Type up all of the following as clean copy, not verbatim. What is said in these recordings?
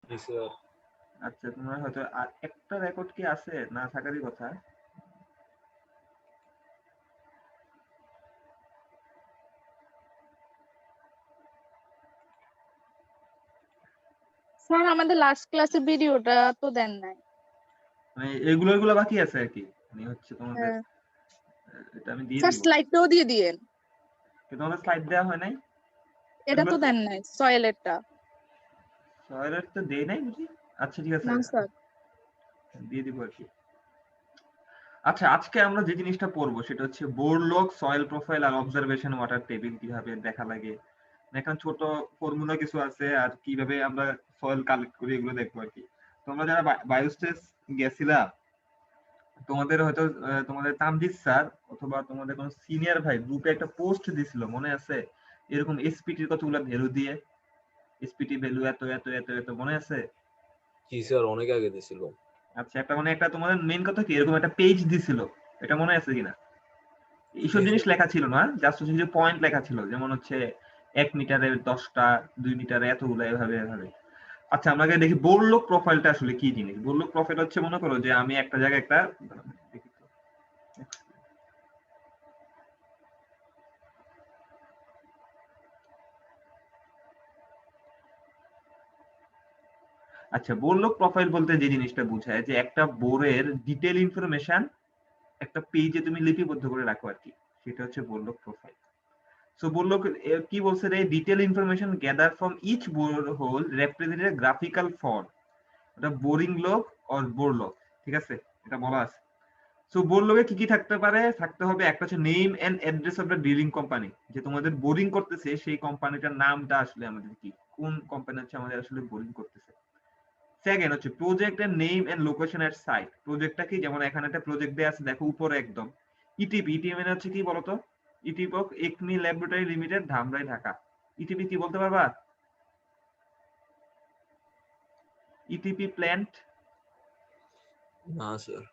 জি sir. আচ্ছা, তোমার হয়তো আর একটা রেকর্ড কি আছে, না থাকারই কথা। স্যার আমাদের লাস্ট ক্লাসের ভিডিওটা তো দেন নাই। মানে এগুলো বাকি আছে আর কি, মানে হচ্ছে তোমাদের হ্যাঁ এটা আমি দিয়ে স্যার, দিব, স্লাইডটাও দিয়ে দিয়েন। কিন্তু আমাদের স্লাইড দেওয়া হয় নাই। এটা এগুলো তো দেন নাই সয়েলেরটা। সয়েলের তো দেই নাই বুঝি। আচ্ছা ঠিক আছে, না স্যার। দিয়ে দিব আর কি। আচ্ছা, আজকে আমরা যে জিনিসটা পড়বো সেটা হচ্ছে বোর লগ, সয়েল প্রোফাইল আর অবজারভেশন ওয়াটার টেবিল কিভাবে দেখা লাগে। এখানে ছোট ফর্মুলা কিছু আছে, আর কিভাবে আমরা সয়েল কালেক্ট করি এগুলো দেখবো আর কি। তোমরা যারা বায়োস্টেজ গেছিলা, তোমাদের হয়তো তোমাদের তামজিৎ স্যার অথবা তোমাদের কোন সিনিয়র ভাই গ্রুপে একটা পোস্ট দিছিল, মনে আছে? এরকম এসপিটির কতগুলো ভ্যালু দিয়ে, এসপিটি ভ্যালু এত এত এত এত, মনে আছে? জি স্যার, অনেক আগে দিছিল। আচ্ছা, একটা মানে একটা তোমাদের মেইন কথা কি, এরকম একটা পেজ দিছিল, এটা মনে আছে কিনা? এইসব জি জিনিস স্যার। লেখা ছিল না, জাস্ট হচ্ছে যে পয়েন্ট লেখা ছিল, যেমন হচ্ছে 1 মিটারে 10টা, 2 মিটারে এতগুলো, এভাবে এভাবে। আচ্ছা, আমরা আগে দেখি বোরলগ প্রোফাইলটা আসলে কি জিনিস। বোরলগ প্রোফাইল হচ্ছে, মনে করো যে আমি একটা জায়গায় একটা দেখি তো। আচ্ছা, বোরলগ প্রোফাইল বলতে যে জিনিসটা বোঝায় যে একটা বোরের ডিটেল ইনফরমেশন একটা পেজে তুমি লিপিবদ্ধ করে রাখো আর কি, সেটা হচ্ছে বোরলগ প্রোফাইল। সো বোরলগ কি বলছে রে, detail information gather from each borehole represented graphical form, এটা boring log or bore log, ঠিক আছে, এটা বলা আছে। সো বোর লগে কি কি থাকতে পারে, থাকতে হবে একটা হচ্ছে name and address of the drilling company, যে তোমাদের বোরিং করতেছে সেই কোম্পানিটার নামটা আসলে আমাদের কি, কোন কোম্পানি হচ্ছে আমাদের আসলে বোরিং করতেছে। সেকেন্ড হচ্ছে প্রজেক্ট এর name and location at site, প্রজেক্টটা কি, যেমন এখানে একটা প্রজেক্ট দেয়া আছে দেখো উপরে একদম। ইটিপি, ইটিপি মানে হচ্ছে কি বলতো? ETP Acme laboratory limited, Dhamrai, Dhaka. ETP কি বলতে পারবা? ইটিপি প্ল্যান্ট, না স্যার।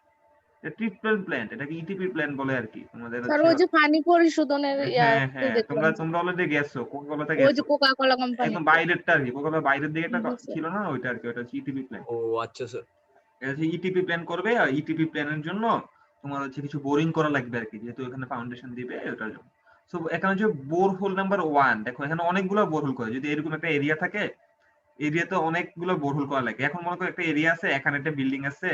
ট্রিটমেন্ট প্ল্যান্ট, এটাকে ইটিপি প্ল্যান্ট বলে আর কি তোমাদের স্যার হচ্ছে। ওই যে পানি পরিশোধনের হ্যাঁ ইয়াতে হ্যাঁ, দেখলাম তোমরা যে তোমরা অলরেডি গেছো, কোকা কোলাতে ওই গেছো, যে কোকা কোলা একদম কোম্পানিতে। বাইরেরটা আর কি, কোকা কোলার বাইরের দিকে একটা জি স্যার। ছিল না, ওইটা আর কি, ওটা হচ্ছে ইটিপি প্ল্যান্ট। ও আচ্ছা স্যার। এটা হচ্ছে ইটিপি প্ল্যান করবে, আর ইটিপি প্ল্যানের জন্য তোমার হচ্ছে কিছু বোরিং করা লাগবে আর কি, যেহেতু এখানে ফাউন্ডেশন দিবে ওটার জন্য। সো এখানে হচ্ছে বোরহোল নাম্বার 1, দেখো এখানে অনেকগুলো বোরহোল করে, যদি এরকম একটা এরিয়া থাকে, এরিয়াতে অনেকগুলো বোরহোল করা লাগে। এখন মনে করো একটা এরিয়া আছে, এখানে একটা বিল্ডিং আছে,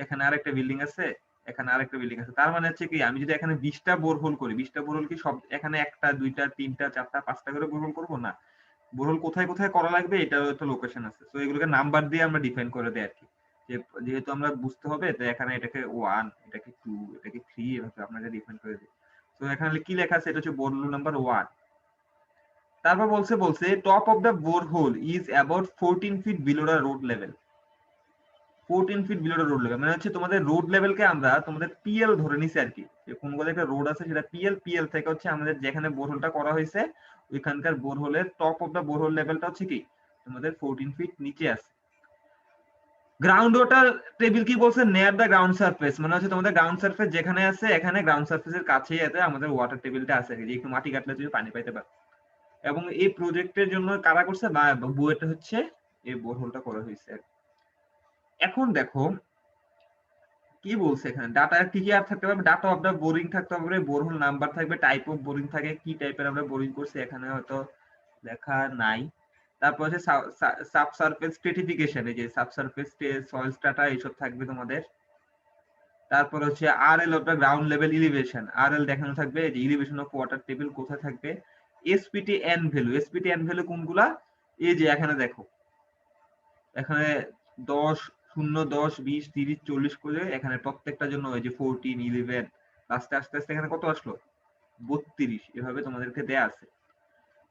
এখানে আরেকটা বিল্ডিং আছে, এখানে আরেকটা বিল্ডিং আছে, তার মানে হচ্ছে কি, আমি যদি এখানে 20টা বোরহোল করি, 20টা বোরহোল কি সব এখানে একটা দুইটা তিনটা চারটা পাঁচটা করে বোরহোল করবো না। বোরহোল কোথায় কোথায় করা লাগবে এটাও একটা লোকেশন আছে, তো এগুলোকে নাম্বার দিয়ে আমরা ডিফাইন করে দেই আর কি। যে যেহেতু আমরা বুঝতে হবে, তো এখানে এটাকে 1, এটাকে 2, এটাকে 3, এভাবে আমরা এটা ডিফাইন করে দিই। তো এখানে কি লেখা আছে, এটা হচ্ছে বোরহোল নাম্বার 1। তারপর বলছে top of the borehole is about 14 feet below the road level. 14 feet below the road level মানে হচ্ছে তোমাদের রোড লেভেলকে আমরা তোমাদের পিএল ধরে নিছি আর কি, যে কোন কোন একটা রোড আছে সেটা পিএল, পিএল থেকে হচ্ছে আমাদের যেখানে বোরহোলটা করা হয়েছে ওইখানকার বোরহোলের টপ অফ দা বোরহোল লেভেলটা হচ্ছে কি তোমাদের 14 ফিট নিচে আছে। গ্রাউন্ড ওয়াটার টেবিল কি বলছে, নেয়ার দা গ্রাউন্ড সারফেস, মানে হচ্ছে তোমাদের গ্রাউন্ড সারফেস যেখানে আছে এখানে গ্রাউন্ড সারফেসের কাছেই আছে আমাদের ওয়াটার টেবিলটা আছে, যে একটু মাটি কাটলে তুমি পানি পাইতে পারো। এবং এই প্রজেক্টের জন্য কারা করছে, বা বুয়েটে হচ্ছে এই বোরহোলটা করা হয়েছে। এখন দেখো কি বলছে এখানে, ডাটা কি কি আর থাকতে পারবে, ডাটা অফ দা বোরিং থাকতে পারবে, বোরহোল নাম্বার থাকবে, টাইপ অফ বোরিং থাকে, কি টাইপের আমরা বোরিং করছি এখানে হয়তো লেখা নাই। তারপর হচ্ছে সাবসারফেস স্ট্রেটিফিকেশন, এই যে সাবসারফেস সয়েল স্ট্রাটা এইসব থাকবে তোমাদের। তারপর হচ্ছে RL of the ground level elevation, RL দেখানো থাকবে, যে ইলিভেশন অফ ওয়াটার টেবিল কোথায় থাকবে। SPT N value, SPT N value কোনগুলা, এই যে এখানে দেখো, এখানে 10, 0, 10, 20, 30, 40 করে এখানে প্রত্যেকটার জন্য ওই যে 14, 11, আস্তে আস্তে আস্তে এখানে কত আসলো, 32, এভাবে তোমাদেরকে দেয়া আছে।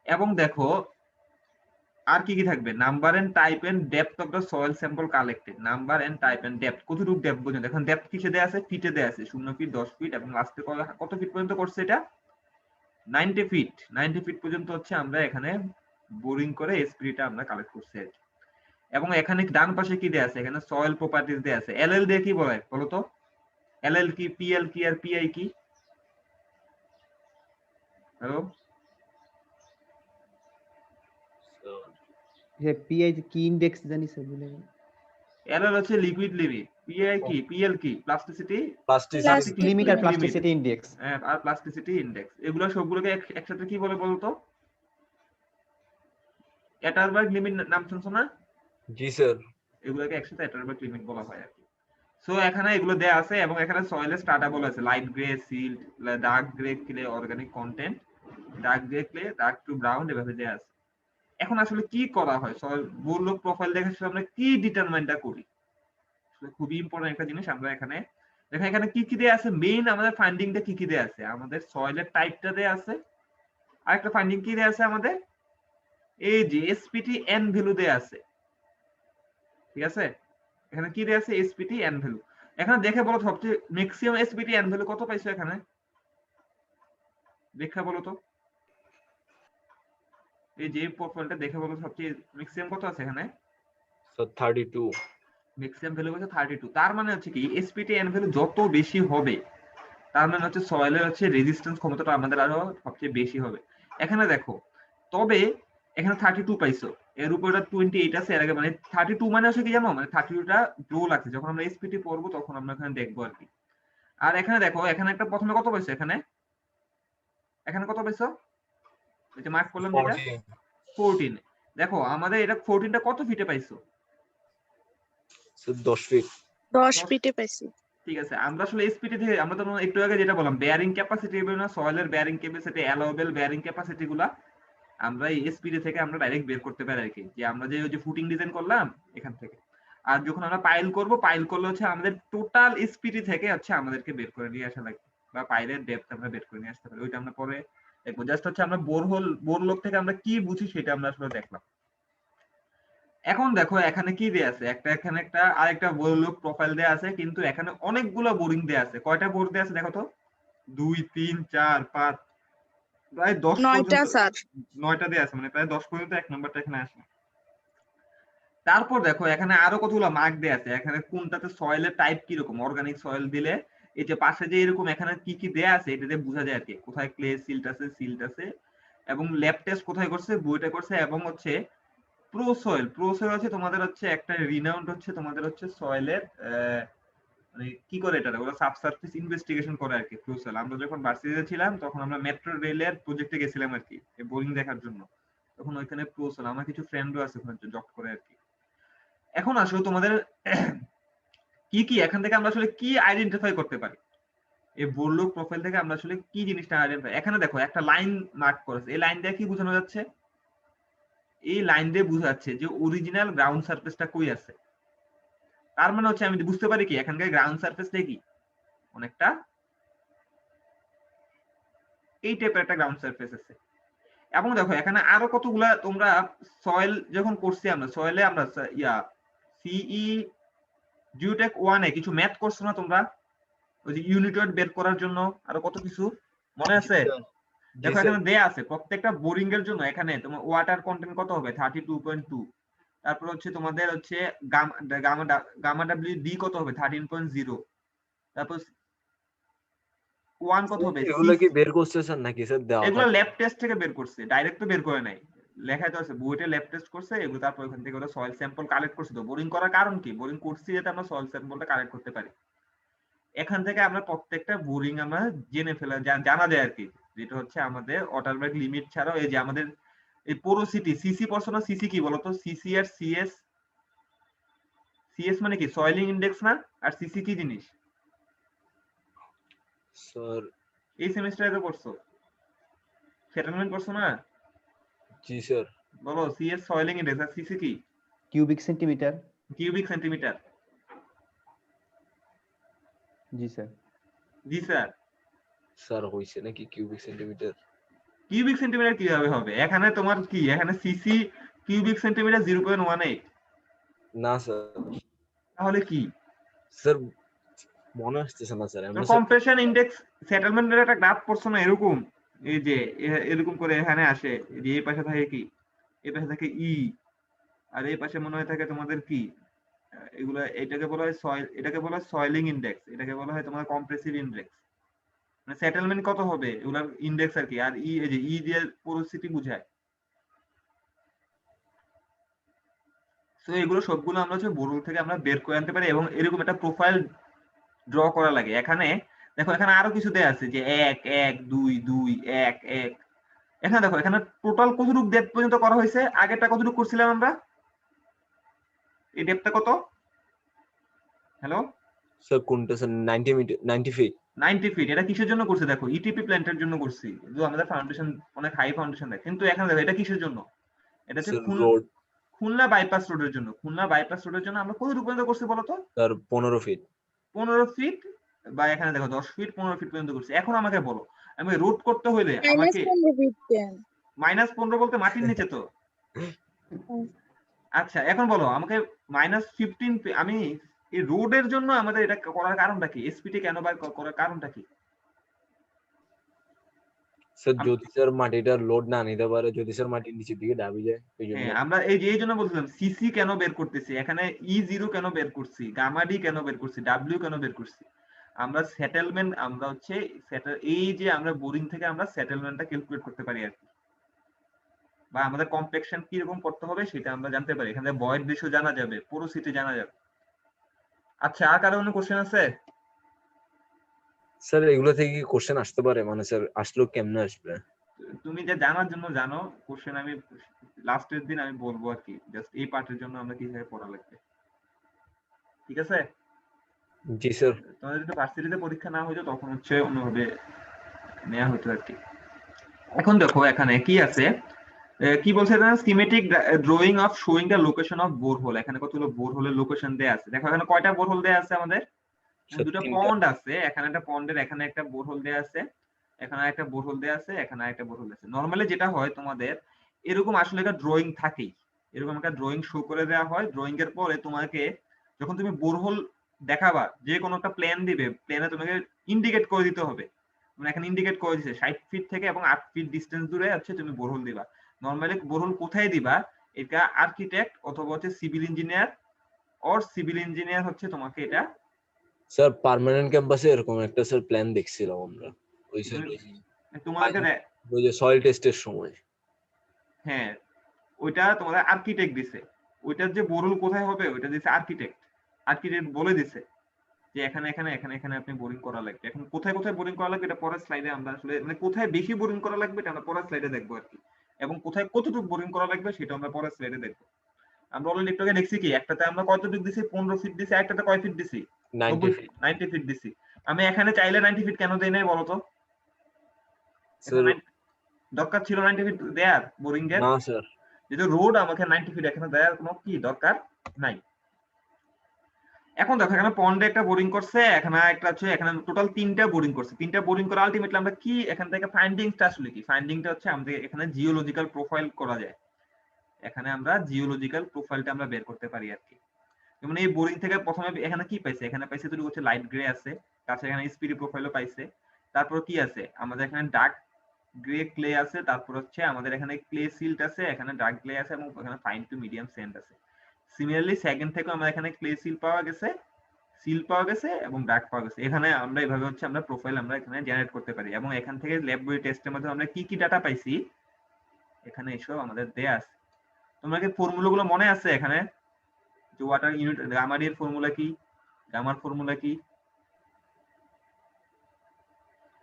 এবং দেখো আর কি কি থাকবে, number and type and depth of the soil sample collected, number and type and depth, কতটুকু ডেপথ পর্যন্ত, এখন ডেপথ কিসে দেয়া আছে, ফিটে দেয়া আছে, 0 ফিট, 10 ফিট, এবং লাস্টে কত ফিট পর্যন্ত করছে এটা, 90 ফিট, 90 ফিট পর্যন্ত হচ্ছে আমরা এখানে বোরিং করে এসপিটা আমরা কালেক্ট করছি আর কি। এবং এখানে ডান পাশে কি দেয়া আছে, এখানে সয়েল প্রপার্টিজ দেয়া আছে, এলএল দিয়ে কি বলে বলতো, এলএল কি, পিএল কি, আর পিআই কি? হ্যালো, যে পিআই কি ইনডেক্স জানি স্যার ভুলে গেলাম। এরর হচ্ছে লিকুইড লিমিট, পিআই কি, পিএল কি, প্লাস্টিসিটি প্লাস্টিসিটি লিমিট আর limit। Plasticity index. আর প্লাস্টিসিটি ইনডেক্স, এগুলো সবগুলোকে একসাথে কি বলে বলতো? অ্যাটারবার্গ লিমিট নাম শুনছো না? জি স্যার। এগুলোকে একসাথে অ্যাটারবার্গ লিমিট বলা হয় আর কি। সো এখানে এগুলো দেয়া আছে এবং এখানে সয়েলের স্ট্রাটা বলা আছে, light grey silt, dark grey clay organic content, dark grey clay, dark two brown, এভাবে দেয়া আছে। এখন আসলে কি করা হয়, সয়েল বোরলগ প্রোফাইল দেখে আসলে আমরা কি ডিটারমাইনটা করি? খুবই ইম্পর্টেন্ট একটা জিনিস। আমরা এখানে দেখেন এখানে কি কি দেয়া আছে, মেইন আমাদের ফাইন্ডিংটা কি কি দেয়া আছে, আমাদের সয়েলের টাইপটা দেয়া আছে, আরেকটা ফাইন্ডিং কি দেয়া আছে আমাদের, এই যে এসপিটি এন ভ্যালু দেয়া আছে, ঠিক আছে? এখানে কি দেয়া আছে, এসপিটি এন ভ্যালু। এখানে দেখে বলো সবচেয়ে ম্যাক্সিমাম এসপিটি এন ভ্যালু কত পাইছো এখানে, দেখা বলো তো, এই যে প্রোফাইলটা দেখে বলো সবচেয়ে ম্যাক্সিমাম কত আছে এখানে? স্যার 32। ম্যাক্সিমাম ভ্যালু হচ্ছে 32। তার মানে হচ্ছে কি এসপিটি এন ভ্যালু যত বেশি হবে তার মানে হচ্ছে সয়েলের হচ্ছে রেজিস্ট্যান্স ক্ষমতাটা আমাদের আরো সবচেয়ে বেশি হবে। এখানে দেখো, তবে এখানে 32 পাইছো, এর উপরে 28 আছে, এর আগে মানে 32 মানে হচ্ছে কি জানো, মানে 32টা রো লাগছে, যখন আমরা এসপিটি পড়বো তখন আমরা এখানে দেখবো আর কি। আর এখানে দেখো, এখানে একটা প্রথমে কত পাইছো, এখানে এখানে কত পাইছো, এই যে মার্ক করলাম যেটা 14। দেখো আমাদের এটা 14টা কত ফিটে পাইছো? Sir 10 fit. 10 ফিটে পাইছি। ঠিক আছে, আমরা আসলে এসপিটি থেকে আমরা তো একটু আগে যেটা বললাম বেয়ারিং ক্যাপাসিটি না, সয়েলের bearing capacity, allowable bearing capacity গুলা আমরা এই এসপিটি থেকে আমরা ডাইরেক্ট বের করতে পারি আর কি, যে আমরা যে ওই যে ফুটিং ডিজাইন করলাম এখান থেকে। আর যখন আমরা পাইল করব, পাইল করলে হচ্ছে আমাদের টোটাল এসপিটি থেকে হচ্ছে আমাদেরকে বের করে নিয়ে আসা লাগবে, বা পাইলের ডেপথ আমরা বের করে নিয়ে আসতে পারি, ওইটা আমরা পরে দেখবো। জাস্ট হচ্ছে আমরা বোরলগ থেকে আমরা কি বুঝি সেটা আমরা আসলে দেখলাম। এখন দেখো এখানে কি দেয়া আছে, এখানে একটা আরেকটা বোরলগ প্রোফাইল দেয়া আছে, কিন্তু এখানে অনেকগুলো বোরিং দেয়া আছে। কয়টা বোর দেয়া আছে দেখো তো, 2 3 4 5 প্রায় 10 9টা পর্যন্ত, স্যার। 9টা দেয়া আছে, মানে প্রায় 10 পর্যন্ত এক নাম্বারটা এখানে আসে। তারপর দেখো এখানে আরো কতগুলো মার্ক দেয়া আছে, এখানে কোনটাতে সয়েলের টাইপ কি রকম, অর্গানিক সয়েল দিলে এই যে পাশে যে এরকম এখানে কি কি দেয়া আছে এটা দিয়ে বোঝা যায় আর কি, কোথায় ক্লে সিল্ট আছে, এবং ল্যাব টেস্ট কোথায় করছে, বইটা করছে, এবং হচ্ছে প্রো সয়েল হচ্ছে তোমাদের হচ্ছে একটা রিনাউন্ড হচ্ছে তোমাদের হচ্ছে সয়েলের মানে কি করে এটা ওরা সাবসারফেস ইনভেস্টিগেশন করে আর কি। প্রো সয়েল আমরা যখন ভার্সিটিতে ছিলাম তখন আমরা মেট্রো রেলের প্রজেক্টে গেছিলাম আর কি, বোরিং দেখার জন্য, তখন ওইখানে প্রো সয়েল আমার কিছু ফ্রেন্ডও আছে ওখানে জব করে আর কি। এখন আসলে তোমাদের কি কি এখান থেকে আমরা আসলে কি আইডেন্টিফাই করতে পারি, এই বোরলগ প্রোফাইল থেকে আমরা আসলে কি জিনিসটা আইডেন্টিফাই, এখানে দেখো একটা লাইন মার্ক করেছে, এই লাইন দিয়ে কি বোঝানো যাচ্ছে, এই লাইন দিয়ে বোঝা যাচ্ছে যে অরিজিনাল গ্রাউন্ড সারফেসটা কই আছে। তার মানে হচ্ছে আমি বুঝতে পারি কি এখানকার গ্রাউন্ড সারফেসটা কি অনেকটা এই টাইপের একটা গ্রাউন্ড সারফেস আছে। এবং দেখো এখানে আরো কতগুলা তোমরা সয়েল যখন করছি আমরা সয়েলে আমরা সিই জিওটেক 1 এ কিছু ম্যাথ করছো না তোমরা, ওই যে ইউনিটয়েড বের করার জন্য আরো কত কিছু মনে আছে? দেখো এখানে দেয়া আছে প্রত্যেকটা বোরিং এর জন্য এখানে তোমার ওয়াটার কন্টেন্ট কত হবে 32.2, তারপর হচ্ছে তোমাদের হচ্ছে গামা ডাব্লিউ ডি কত হবে 13.0, তারপর 1 কত হবে, এগুলো কি বের করছে স্যার নাকি স্যার দেওয়া এগুলো থাকে? ল্যাব টেস্ট থেকে বের করছে, ডাইরেক্ট তো বের করে নাই, লেখাই তো আছে বইতে ল্যাব টেস্ট করছে এগুলো, তারপর ওখান থেকে ওরা সয়েল স্যাম্পল কালেক্ট করছে। তো বোরিং করার কারণ কি, বোরিং করছি যাতে আমরা সয়েল স্যাম্পলটা কালেক্ট করতে পারি। এখান থেকে আমরা প্রত্যেকটা বোরিং আমরা জেনে ফেলা জানা যায় আর কি, যেটা হচ্ছে আমাদের ওয়াটারবার্গ লিমিট ছাড়াও এই যে আমাদের এই পোরোসিটি, সিসি পড়ছো না, সিসি কি বলতো, সিসি আর সিএস, সিএস মানে কি সয়েলিং ইনডেক্স না, আর সিসি কি জিনিস স্যার এই সেমিস্টারে তো পড়ছো, সেটেলমেন্ট করছো না? জি স্যার। বলো সিএস সয়েলিং ইনডেক্স, আর সিসি কি কিউবিক সেন্টিমিটার। Cubic centimetre. জি স্যার। জি স্যার। স্যার হইছে নাকি কিউবিক সেন্টিমিটার? কিউবিক সেন্টিমিটার কিভাবে হবে, এখানে তোমার কি এখানে সিসি কিউবিক সেন্টিমিটার 0.18, না স্যার। তাহলে কি স্যার মনে আসতেছে না স্যার। কম্প্রেশন ইনডেক্স সেটেলমেন্টের একটা গ্রাফ পড়ছো না এরকম, এই যে এরকম করে এখানে আসে, এই যে এই পাশে থাকে কি, এই পাশে থাকে ই, আর এই পাশে মনে হয় থাকে তোমাদের কি, এগুলা এটাকে বলা হয় সয়েল, এটাকে বলা হয় সয়েলিং ইনডেক্স, এটাকে বলা হয় তোমার কম্প্রেসিভ ইনডেক্স, মানে সেটেলমেন্ট কত হবে এগুলার ইনডেক্স আর কি। আর ই এই যে ই দিয়ে পোরোসিটি বুঝায়। সো এগুলো সবগুলো আমরা হচ্ছে বোরহোল থেকে আমরা বের করে আনতে পারি এবং এরকম একটা প্রোফাইল ড্র করা লাগে। এখানে দেখো এখানে আরো কিছু দেয়া আছে যে 1 1 2 2 1 1। এখানে দেখো এখানে টোটাল কতটুকু ডেপথ পর্যন্ত করা হয়েছে, আগেরটা কতটুকু করছিলাম আমরা, এই ডেপথটা কত? হ্যালো, স্যার কোনটা স্যার? 90 metre, 90 feet. 90 ফিট। এটা কিসের জন্য করছে দেখো, ইটিপি প্ল্যান্টের জন্য করছি, যে আমাদের ফাউন্ডেশন অনেক হাই ফাউন্ডেশন দেয়। কিন্তু এখানে দেখো এটা কিসের জন্য, এটা হচ্ছে স্যার রোড খুলনা বাইপাস রোডের জন্য। খুলনা বাইপাস রোডের জন্য আমরা কতটুকু পর্যন্ত করছি বলতো? Sir 15 fit. 15 ফিট, বা এখানে দেখো 10 ফিট 15 ফিট পর্যন্ত করছি। এখন আমাকে বলো, আমি রোড করতে হইলে মাইনাস আমাকে 15 ফিট কেন? -15 বলতে মাটির নিচে তো। আচ্ছা এখন বলো আমাকে -15, আমি এই রোডের জন্য আমাদের এটা করার কারণটা কি, এসপিটি কেন বা করার কারণটা কি? স্যার যদি স্যার মাটিটা লোড না নিতে পারে, যদি স্যার মাটির নিচের দিকে দাবি যায়, এই জন্য। হ্যাঁ, আমরা এই জন্য বলছিলাম সিসি কেন বের করতেছি, এখানে E0 কেন বের করছি, গামা ডি কেন বের করছি, ডাব্লিউ কেন বের করছি। আমরা সেটেলমেন্ট, আমরা হচ্ছে এই যে আমরা বোরিং থেকে আমরা সেটেলমেন্টটা ক্যালকুলেট করতে পারি আর কি, বা আমাদের কমপ্লেকশন কি রকম করতে হবে সেটা আমরা জানতে পারি। এখানে ভয়েড রেশিও জানা যাবে, পোরোসিটি জানা যাবে। আচ্ছা, আর কারো কোনো কোশ্চেন আছে? স্যার এগুলো থেকে কি কোশ্চেন আসতে পারে? মানে স্যার আসলেও কেমনে আসবে? তুমি যে জানার জন্য জানো, কোশ্চেন আমি লাস্টের দিন আমি বলবো আর কি, জাস্ট এই পার্টের জন্য আমরা কিভাবে পড়া লাগবে, ঠিক আছে? জি স্যার। তোমাদের যদি ভার্সিটিতে পরীক্ষা না হইতো তখন হচ্ছে অন্যভাবে নেওয়া হতো আর কি। এখন দেখো এখানে কি আছে, কি বলছে এটা, schematic drawing of showing the location of borehole. এখানে কতগুলো বোরহোলের লোকেশন দেয়া আছে। দেখো এখানে কয়টা বোরহোল দেয়া আছে আমাদের, স্যার দুটো 3টা। পন্ড আছে, এখানে একটা পন্ডের এখানে একটা বোরহোল দেয়া আছে, এখানে একটা বোরহোল দেয়া আছে, এখানে একটা বোরহোল আছে। নরমালি যেটা হয় তোমাদের এরকম আসলে একটা ড্রয়িং থাকেই, এরকম একটা ড্রয়িং শো করে দেওয়া হয়। ড্রয়িং এর পরে তোমাকে যখন তুমি বোরহোল দেখাবা, যে কোনো একটা প্ল্যান দিবে, প্ল্যানে তোমাকে ইন্ডিকেট করে দিতে হবে। মানে এখানে ইন্ডিকেট করে দিছে 60 ফিট থেকে এবং 8 ফিট ডিসটেন্স দূরে হচ্ছে তুমি বোরহোল দিবা। নরমালি বোরহোল কোথায় দিবা, এটা আর্কিটেক্ট অথবা হচ্ছে civil engineer, or civil engineer হচ্ছে তোমাকে এটা। স্যার পার্মানেন্ট ক্যাম্পাসে এরকম একটা স্যার প্ল্যান দেখছিলাম আমরা, ওই স্যার তোমাকে ওই যে সয়েল টেস্টের সময়। হ্যাঁ, ওইটা তোমাদের আর্কিটেক্ট দিছে, ওইটার যে বোরহোল কোথায় হবে ওইটা দিছে আর্কিটেক্ট। আর্কিটেক্ট বলে দিছে যে এখানে এখানে এখানে এখানে আপনি বোরিং করা লাগবে। এখন কোথায় কোথায় বোরিং করা লাগবে এটা পরের স্লাইডে আমরা আসলে, মানে কোথায় বেশি বোরিং করা লাগবে এটা আমরা পরের স্লাইডে দেখবো আর কি, এবং কোথায় কতটুকু বোরিং করা লাগবে সেটা আমরা পরের স্লাইডে দেখবো। আমরা অলরেডি একটু আগে দেখছি কি, একটাতে আমরা কতটুকু দিছি 15 ফিট দিছি, একটাতে কয় ফিট দিছি 90 ফিট দিছি। আমি এখানে চাইলে 90 ফিট কেন দেই নাই বলতো? স্যার দরকার ছিল 90 ফিট দেয়ার বোরিং এর? না স্যার, যেহেতু রোড আমাকে 90 ফিট এখানে দেওয়ার কোনো কি দরকার নাই। এখন দেখো এখানে পন্ডে একটা বোরিং করছে, এখানে একটা আছে, এখানে টোটাল 3টা বোরিং করছে। 3টা বোরিং করে আলটিমেটলি আমরা কি এখান থেকে ফাইন্ডিংটা আসলে কি, ফাইন্ডিংটা হচ্ছে আমাদের এখানে জিওলজিক্যাল প্রোফাইল করা যায়। এখানে আমরা জিওলজিক্যাল প্রোফাইলটা আমরা বের করতে পারি আর কি। যেমন এই বোরিং থেকে প্রথমে এখানে কি পাইছে, এখানে পাইছে দুটো হচ্ছে লাইট গ্রে আছে, তাছাড়া এখানে স্পিডি প্রোফাইলও পাইছে। তারপর কি আছে আমাদের এখানে ডার্ক গ্রে ক্লে আছে, তারপর হচ্ছে আমাদের এখানে ক্লে সিল্ট আছে, এখানে ডার্ক ক্লে আছে এবং এখানে ফাইন টু মিডিয়াম সেন্ড আছে। সিমিলারলি সেকেন্ড থেকে আমরা এখানে ক্লে সিল পাওয়া গেছে, সিল পাওয়া গেছে এবং ডার্ক পাওয়া গেছে। এখানে আমরা এইভাবে হচ্ছে আমরা প্রোফাইল আমরা এখানে জেনারেট করতে পারি এবং এখান থেকে ল্যাবরেটরি টেস্টের মধ্যে আমরা কি কি ডাটা পাইছি এখানে এসব আমাদের দেয়া আছে। তোমরা কি ফর্মুলাগুলো মনে আছে এখানে, যে ওয়াটার ইউনিট গামার এর ফর্মুলা কি, গামার ফর্মুলা কি?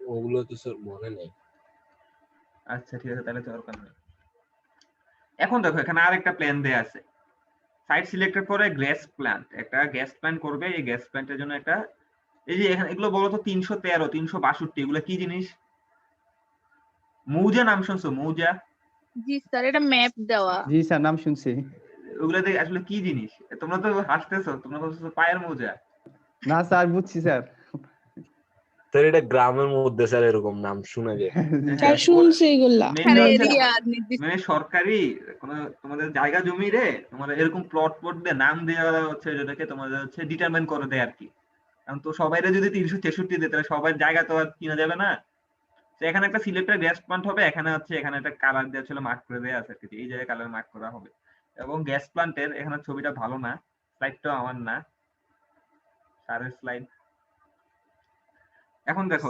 ওগুলো তো স্যার মনে নেই। আচ্ছা ঠিক আছে, তাহলে তো দরকার নেই। এখন দেখো এখানে আরেকটা প্ল্যান দেয়া আছে, সাইট সিলেক্টেড পরে গ্যাস প্ল্যান্ট, একটা গ্যাস প্ল্যান্ট করবে। এই গ্যাস প্ল্যান্টের জন্য একটা, এই যে এখানে এগুলো বলো তো 313 362 এগুলো কি জিনিস? মৌজা নাম শুনছো? মৌজা? জি স্যার, এটা ম্যাপ দেওয়া। জি স্যার, নাম শুনছি। ওগুলা আসলে কি জিনিস? তোমরা তো হাসতেছো, তোমরা বলছো পায়ের মৌজা। না স্যার, বুঝছি স্যার। স্যার এটা গ্রামের মধ্যে স্যার এরকম নাম শোনা যায়। স্যার শুনছি এগুলা। Mainly হচ্ছে এরিয়া নির্দিষ্ট। মানে সরকারি কোন তোমাদের জায়গা জমি রে তোমাদের এরকম প্লট দিয়ে নাম দেওয়া হচ্ছে, যেটাকে তোমাদের হচ্ছে ডিটারমাইন করে দেয় আর কি। কারণ তো সবাইরে যদি 363 দেয় তাহলে সবার জায়গা তো আর কিনা যাবে না। তো এখানে একটা সিলেক্টেড গ্যাস প্ল্যান্ট হবে, এখানে হচ্ছে এখানে একটা কালার দেওয়া ছিল, মার্ক করে দেওয়া আছে আর কি, এই জায়গায় কালার মার্ক করা হবে। এবং গ্যাস প্ল্যান্টের এখানে ছবিটা ভালো না, স্লাইডটা আমার না, স্যারের স্লাইড। এখন দেখো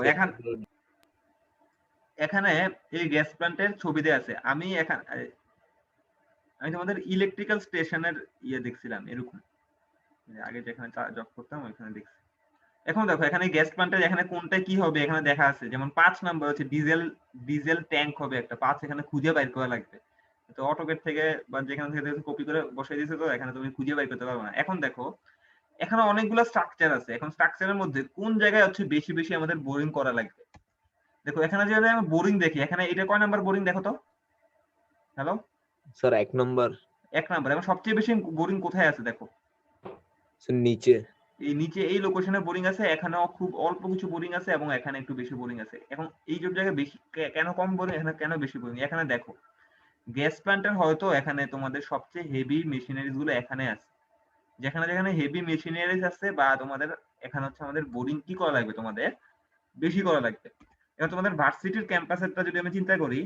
এখানে এই গ্যাস প্ল্যান্টের ছবি দেওয়া আছে। আমি এখানে আমি তোমাদের ইলেকট্রিক্যাল স্টেশনের ইয়ে দেখছিলাম এরকম, আগে যেখানে জব করতাম ওইখানে দেখছি। এখন দেখো এখানে গ্যাস প্ল্যান্টের এখানে কোনটা কি হবে এখানে দেখা আছে, যেমন 5 নাম্বার হচ্ছে ডিজেল ট্যাঙ্ক হবে একটা, 5 এখানে খুঁজে বাইর করা লাগবে। তো অটোকেট থেকে বা যেখান থেকে কপি করে বসাই দিয়েছে, তো এখানে তুমি খুঁজে বাইর করতে পারবে না। এখন দেখো এখানে অনেকগুলো স্ট্রাকচার আছে, এখন স্ট্রাকচারের মধ্যে কোন জায়গায় হচ্ছে বেশি বেশি আমাদের বোরিং করা লাগবে। দেখো এখানে যদি আমি বোরিং দেখি, এখানে এটা কয় নাম্বার বোরিং দেখো তো। Hello sir 1 number. 1 নাম্বার। এবং সবচেয়ে বেশি বোরিং কোথায় আছে দেখো, স্যার নিচে। এই নিচে এই লোকেশনে বোরিং আছে, এখানেও খুব অল্প কিছু বোরিং আছে এবং এখানে একটু বেশি বোরিং আছে। এখন এই সব জায়গায় বেশি কেন কম বোরিং, এখানে কেন বেশি বোরিং, এখানে দেখো গ্যাস প্ল্যান্টের হয়তো এখানে তোমাদের সবচেয়ে হেভি মেশিনারিজ গুলো এখানে আছে, যেখানে যেখানে হেভি মেশিনারিজ আছে বা তোমাদের এখানে হচ্ছে আমাদের বোরিং কি করা লাগবে, তোমাদের বেশি করা লাগবে। এবার তোমাদের ভার্সিটির ক্যাম্পাসেরটা যদি আমি চিন্তা করি,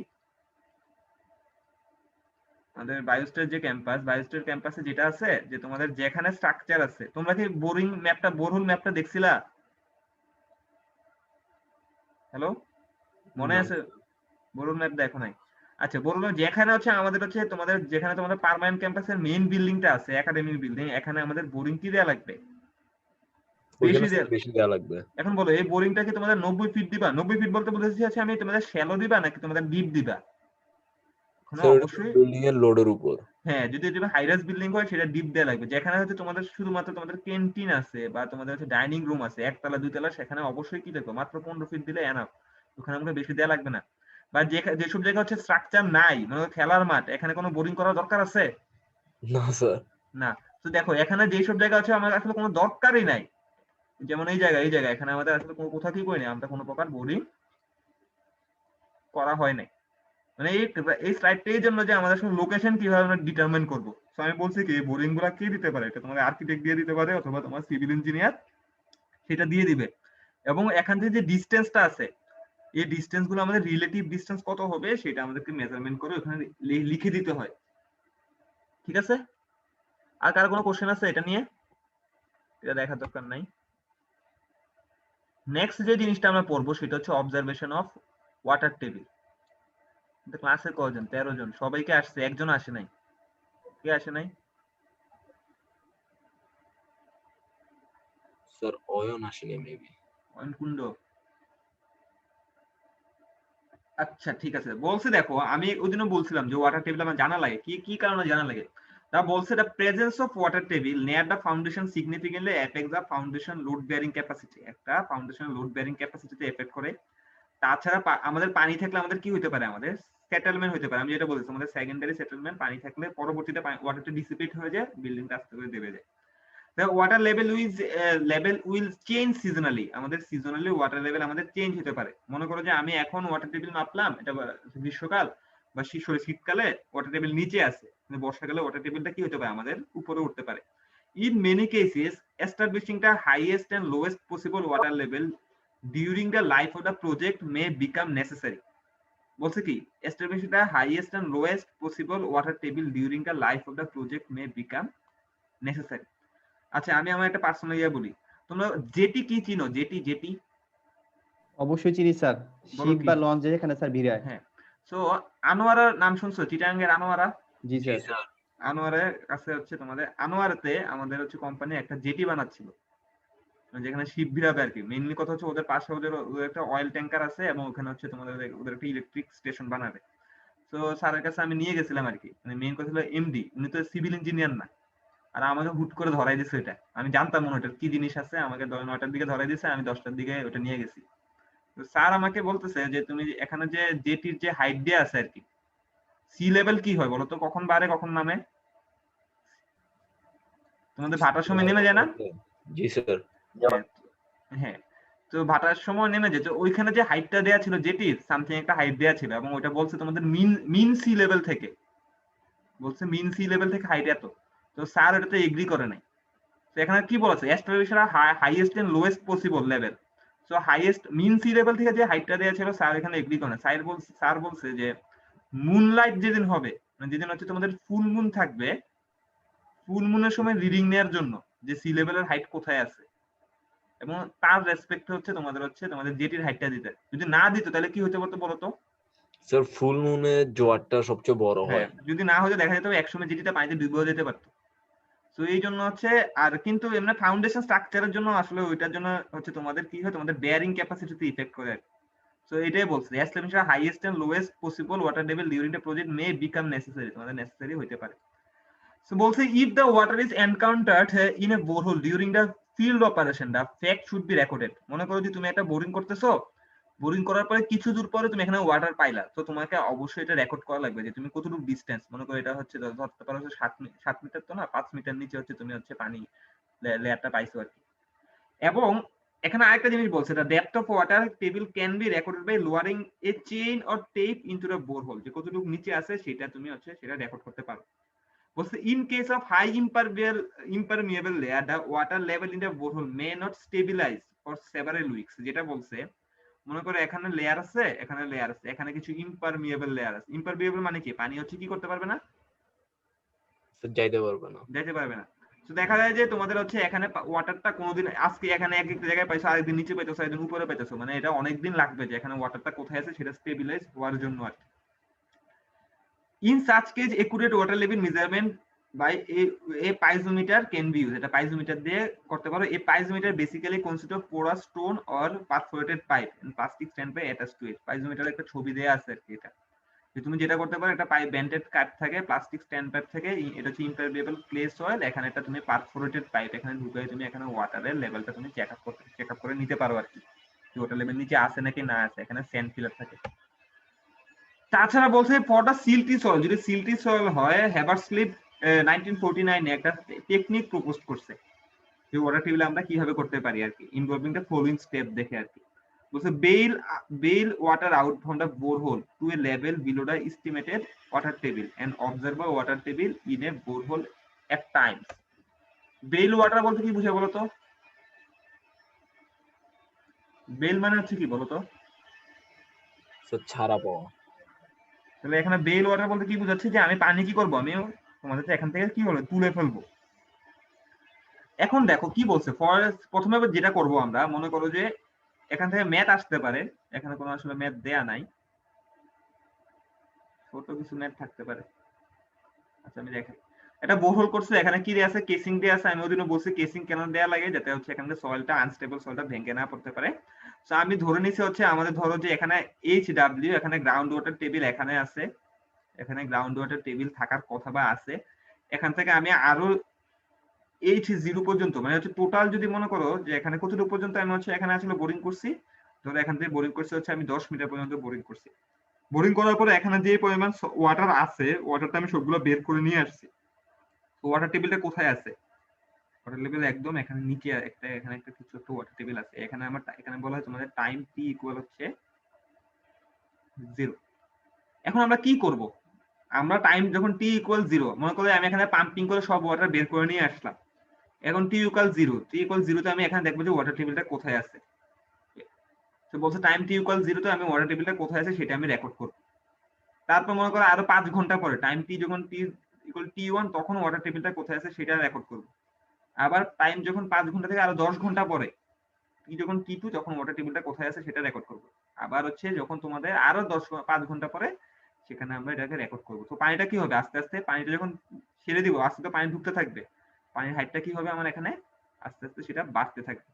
আমাদের বায়োস্টার যে ক্যাম্পাস, বায়োস্টার ক্যাম্পাসে যেটা আছে যে তোমাদের যেখানে স্ট্রাকচার আছে, তোমরা কি বোরিং ম্যাপটা, বোরহোল ম্যাপটা দেখছিলা? হ্যালো মনে না। আছে? বোরহোল ম্যাপ দেখো নাই? আচ্ছা, বোরহোল যেখানে হচ্ছে আমাদের হচ্ছে তোমাদের যেখানে তোমাদের পার্মানেন্ট ক্যাম্পাসের মেইন বিল্ডিংটা আছে, একাডেমিক বিল্ডিং, এখানে আমাদের বোরিং কি দেয়া লাগবে, ওইখানে বেশি স্যার দেয়া। বেশি দেওয়া লাগবে। এখন বলো এই বোরিংটা কি তোমাদের 90 ফিট দিবা? 90 ফিট বলতে বুঝাচ্ছি আমি তোমাদের শ্যালো দিবা নাকি তোমাদের ডিপ দিবা? স্যার ওটা অবশ্যই বিল্ডিং এর লোডের উপর। হ্যাঁ, যদি এটা হাইরাইজ বিল্ডিং হয় সেটা ডিপ দেয়া লাগবে। যেখানে হচ্ছে তোমাদের শুধুমাত্র তোমাদের ক্যান্টিন আছে বা তোমাদের হচ্ছে ডাইনিং রুম আছে একতলা দুইতলা, সেখানে অবশ্যই কি দেখো মাত্র 15 ফিট দিলে এনাফ, ওখানে আমাকে বেশি দেয়া লাগবে না। বা যেসব জায়গা হচ্ছে স্ট্রাকচার নাই, মানে খেলার মাঠ, এখানে কোনো বোরিং করার দরকার আছে না স্যার। না। তো দেখো এখানে যেসব জায়গা আছে আমার আসলে কোনো দরকারই নাই, যেমন এই জায়গা এখানে আমাদের আসলে কোনো কোথাতেই করি না আমরা কোনো প্রকার বোরিং করা হয় নাই। মানে এই স্লাইডটা এই জন্য যে আমাদের আসলে লোকেশন কিভাবে আমরা ডিটারমিন করব। সো আমি বলছি কি বোরিং গুলা কে দিতে পারে, এটা তোমাদের আর্কিটেক্ট দিয়ে দিতে পারে অথবা তোমার সিভিল ইঞ্জিনিয়ার সেটা দিয়ে দিবে। এবং এখান থেকে যে ডিসটেন্সটা আছে, এই ডিসটেন্স গুলো আমাদের রিলেটিভ ডিসটেন্স কত হবে সেটা আমাদেরকে মেজারমেন্ট করে ওখানে লিখে দিতে হয়। ঠিক আছে? আর কার কোনো কোশ্চেন আছে এটা নিয়ে? এটা দেখার দরকার নাই। নেক্সট যে জিনিসটা আমরা পড়বো সেটা হচ্ছে অবজারভেশন অফ ওয়াটার টেবিল। ক্লাসে কয়জন? 13 জন। সবাইকে আসছে, একজন আসে নাই। কে আসে নাই? স্যার অয়ন আসেনি মেবি। অয়নকুণ্ড। আচ্ছা ঠিক আছে, বলছে দেখো আমি ওইদিনও বলছিলাম যে ওয়াটার টেবিল আমার জানা লাগে, কি কি কারণে জানা লাগে। তা বলছে the presence of water table near the foundation significantly effect the foundation load bearing capacity. একটা ফাউন্ডেশন লোড বেয়ারিং ক্যাপাসিটিতে এফেক্ট করে। তাছাড়া আমাদের পানি থাকলে আমাদের কি হতে পারে, আমাদের সেটেলমেন্ট হতে পারে। আমি যেটা বলছি আমাদের সেকেন্ডারি সেটেলমেন্ট, পানি থাকলে পরবর্তীতে ওয়াটারটা ডিসিপেট হয়ে যায়, বিল্ডিংটা আস্তে করে দেবে যায়। The water level will change seasonally. আমাদের সিজনালি ওয়াটার লেভেল আমাদের চেঞ্জ হতে পারে। মনে করো যে আমি এখন ওয়াটার টেবিল মাপলাম, এটা গ্রীষ্মকাল বা শীতকালে ওয়াটার টেবিল নিচে আছে, কিন্তু বর্ষাকালে ওয়াটার টেবিলটা কি হতে পারে, আমাদের উপরে উঠতে পারে। In many cases, establishing the highest and lowest possible water level during the life of the project may become necessary. বলছে কি, establishing the highest and lowest possible water table during the life of the project may become necessary. আচ্ছা আমি আমার একটা personal ইয়া বলি, তোমরা jetty কি চিনো? জেটি জেটি অবশ্যই চিনি স্যার, বলো শিপ কি? বা লঞ্চ যেখানে স্যার ভিড়ায়। হ্যাঁ, সো আনোয়ারার নাম শুনছো? চিটাগাঙ্গের আনোয়ারা। জি জি স্যার। স্যার। আনোয়ারের কাছে হচ্ছে তোমাদের আনোয়ারাতে আমাদের হচ্ছে কোম্পানি একটা জেটি বানাচ্ছিল, যেখানে শিপ ভিড়াবে আর কি। মেইনলি কথা হচ্ছে ওদের পাশে ওদের একটা অয়েল ট্যাঙ্কার আছে এবং ওখানে হচ্ছে তোমাদের ওদের একটা ইলেকট্রিক স্টেশন বানাবে। তো স্যারের কাছে আমি নিয়ে গেছিলাম আর কি। মানে মেইন কথা হলো এমডি উনি তো সিভিল ইঞ্জিনিয়ার না, আর আমাকে হুট করে ধরাই দিছে। এটা আমি জানতাম মনে ওটার কি জিনিস আছে, আমাকে 9টার দিকে ধরাই দিছে, আমি 10টার দিকে ওটা নিয়ে গেছি। তো স্যার আমাকে বলতেছে যে তুমি এখানে যে জেটির যে হাইট দেয়া আছে আর কি, সি লেভেল কি হয় বলো তো, কখন বাড়ে কখন নামে? তোমাদের ভাটার সময় নেমে যায় না? জি স্যার। হ্যাঁ, তো ভাটার সময় নেমে যেত, ওইখানে যে হাইটটা দেয়া ছিল জেটির সামথিং একটা হাইট দেয়া ছিল, এবং ওইটা বলছে তোমাদের মিন সি লেভেল থেকে, বলছে মিন সি লেভেল থেকে হাইট এত। তো স্যার এটাতে এগ্রি করে নাই। তো এখানে কি বলেছে, establish highest and lowest possible level. So highest mean sea level থেকে যে হাইটটা দেওয়া ছিল স্যার এখানে এগ্রি করে না। স্যার বলছে যে মুনলাইট যেদিন হবে, মানে যেদিন হচ্ছে তোমাদের ফুল মুন থাকবে, ফুল মুনের সময় রিডিং নেওয়ার জন্য যে সি লেভেলের হাইট কোথায় আছে, এবং তার রেসপেক্ট হচ্ছে তোমাদের জেটির হাইটটা দিতে। যদি না দিত তাহলে কি হতে পারতো বলতো? স্যার ফুল মুনে জোয়ারটা সবচেয়ে বড় হ্যাঁ, হয়। যদি না হলে দেখা যেত 100 জিটিতে পানিতে ডুবেও যেতে পারতো। তো এই জন্য হচ্ছে, আর কিন্তু এমনি ফাউন্ডেশন স্ট্রাকচারের জন্য আসলে ওইটার জন্য হচ্ছে তোমাদের কি হয়, তোমাদের বেয়ারিং ক্যাপাসিটিতে ইফেক্ট করে। সো এটাই বলছে, establish highest and lowest possible water level during the project may become necessary, তোমাদের নেসেসারি হইতে পারে। So বলছে if the water is encountered in a borehole during the field operation, the fact should be recorded. মনে করো যে তুমি একটা boring করতেছো, বোরিং করার পরে কিছু দূর পরে তুমি এখানে ওয়াটার পাইলা, তো তোমাকে অবশ্যই এটা রেকর্ড করা লাগবে যে তুমি কতটুকু ডিসটেন্স, মনে করো এটা হচ্ছে ধরতে পারো 7 মিটার, তো না 5 মিটার নিচে হচ্ছে তুমি হচ্ছে পানি লেয়ারটা পাইছো আর কি। এবং এখানে আরেকটা জিনিস বলছে, the depth of water table can be recorded by lowering a chain or tape into the borehole, যে কতটুকু নিচে আছে সেটা তুমি হচ্ছে সেটা রেকর্ড করতে পারো। বলছে in case of high impermeable layer, the water level in the borehole may not stabilize for several weeks. যেটা বলছে, মনে করো এখানে লেয়ার আছে, এখানে লেয়ার আছে, এখানে কিছু ইম্পারমিয়েবল লেয়ার আছে। ইম্পারমিয়েবল মানে কি, পানি হচ্ছে কি করতে পারবে না, স্যার যাইতে পারবে না। যেতে পারবে না। তো দেখা যায় যে তোমাদের হচ্ছে এখানে ওয়াটারটা কোনোদিন আজকে এখানে এক একটা জায়গায় পাইছো, আরেকদিন নিচে পাইছো, আরেকদিন উপরে পাইছো, মানে এটা অনেকদিন লাগবে যে এখানে ওয়াটারটা কোথায় আছে সেটা স্টেবিলাইজ হওয়ার জন্য আর কি। In such case, accurate water level measurement by a piezometer can be used. এটা piezometer দিয়ে করতে পারো। A piezometer basically consists of porous stone or perforated pipe and plastic standpipe attached to it. Piezometer একটা ছবি দেয়া আছে আর কি। এটা যে তুমি যেটা করতে পারো, একটা পাইপ বেন্টেড কাট থাকে, প্লাস্টিক স্ট্যান্ড পাইপ থাকে, এটা হচ্ছে ইম্পারমিয়েবল ক্লে সয়েল, এখানে একটা তুমি পারফোরেটেড পাইপ এখানে ঢুকাই তুমি এখানে ওয়াটারের লেভেলটা তুমি চেক আপ করে নিতে পারো আর কি, যে ওয়াটার লেভেল নিচে আছে নাকি না আছে। এখানে স্যান্ড ফিলার থাকে। তাছাড়া বলছে ফর দা সিল্টি সয়েল, যদি সিল্টি সয়েল হয়, হ্যাভারস্লিপ 1949 একটা টেকনিক প্রপোজ করছে যে ওয়াটার টেবিল আমরা কিভাবে করতে পারি আর কি, ইনভলভিং দ্য ফলোইং স্টেপ দেখে আর কি। বলছে bail water out from the borehole to a level below the estimated water table and observe the water table in a borehole at times. Bail water বলতে কি বুঝে বলতো? বেইল মানে হচ্ছে কি বলতো? স্যার ছাড়া পাওয়া। তাহলে এখানে বেইল ওয়াটার বলতে কি বোঝাচ্ছে, যে আমি পানি কি করবো, আমি তোমাদের এখান থেকে কি হলো তুলে ফেলবো। এখন দেখো কি বলছে, প্রথমে যেটা করব আমরা, মনে করো যে এখান থেকে ম্যাথ আসতে পারে, এখানে কোনো আসলে ম্যাথ দেয়া নাই, ছোট কিছু ম্যাথ থাকতে পারে। আচ্ছা আমি দেখাই, এটা বোরহোল করছে, এখানে কি দেয়া আছে, কেসিং দেয়া আছে। আমি ওদিনও বলছি কেসিং কেন দেয়া লাগে, যাতে হচ্ছে এখানে সয়েলটা আনস্টেবল, সয়েলটা ভেঙে না পড়তে পারে। তো আমি ধরে নিছি হচ্ছে আমাদের ধরো যে এখানে HW, এখানে গ্রাউন্ড ওয়াটার টেবিল এখানে আছে, এখানে গ্রাউন্ড ওয়াটার টেবিল থাকার কথা বা আছে। এখান থেকে আমি আরো H0 পর্যন্ত, মানে হচ্ছে টোটাল যদি মনে করো যে এখানে কতটুকু পর্যন্ত আমি হচ্ছে এখানে আসলে বোরিং করছি, ধরো এখান থেকে বোরিং করছি হচ্ছে আমি 10 মিটার পর্যন্ত বোরিং করছি। বোরিং করার পরে এখানে যে পরিমাণ ওয়াটার আছে, ওয়াটারটা আমি সবগুলো বের করে নিয়ে আসছি। তো ওয়াটার টেবিলটা কোথায় আছে, ওয়াটার লেভেল একদম এখানে নিচে একটা, এখানে একটা কিছু একটা ওয়াটার টেবিল আছে। এখানে আমার এখানে বলা হয় তোমাদের টাইম টি ইকুয়াল হচ্ছে 0। এখন আমরা কি করব, আমরা টাইম যখন টি ইকুয়াল 0, মনে করো আমি এখানে পাম্পিং করে সব ওয়াটার বের করে নিয়ে আসলাম। এখন টি ইকুয়াল 0 তে আমি এখানে দেখবো যে ওয়াটার টেবিলটা কোথায় আছে। তো বলছে টাইম টি ইকুয়াল 0 তে আমি ওয়াটার টেবিলটা কোথায় আছে সেটা আমি রেকর্ড করব। তারপর মনে করো আরো 5 ঘন্টা পরে টাইম টি যখন টি ইকুয়াল T1, তখন ওয়াটার টেবিলটা কোথায় আছে সেটা রেকর্ড করব। আবার টাইম যখন 5 ঘন্টা থেকে আরো 10 ঘন্টা পরে টি যখন T2, তখন ওয়াটার টেবিলটা কোথায় আছে সেটা রেকর্ড করব। আবার হচ্ছে যখন তোমাদের আরো 5 ঘন্টা পরে, সেখানে আমরা এটাকে রেকর্ড করব। তো পানিটা কি হবে, আস্তে আস্তে পানিটা যখন ছেড়ে দিব, আস্তে তো পানি ঢুকতে থাকবে, পানির হাইটটা কি হবে আমার এখানে আস্তে আস্তে সেটা বাড়তে থাকবে।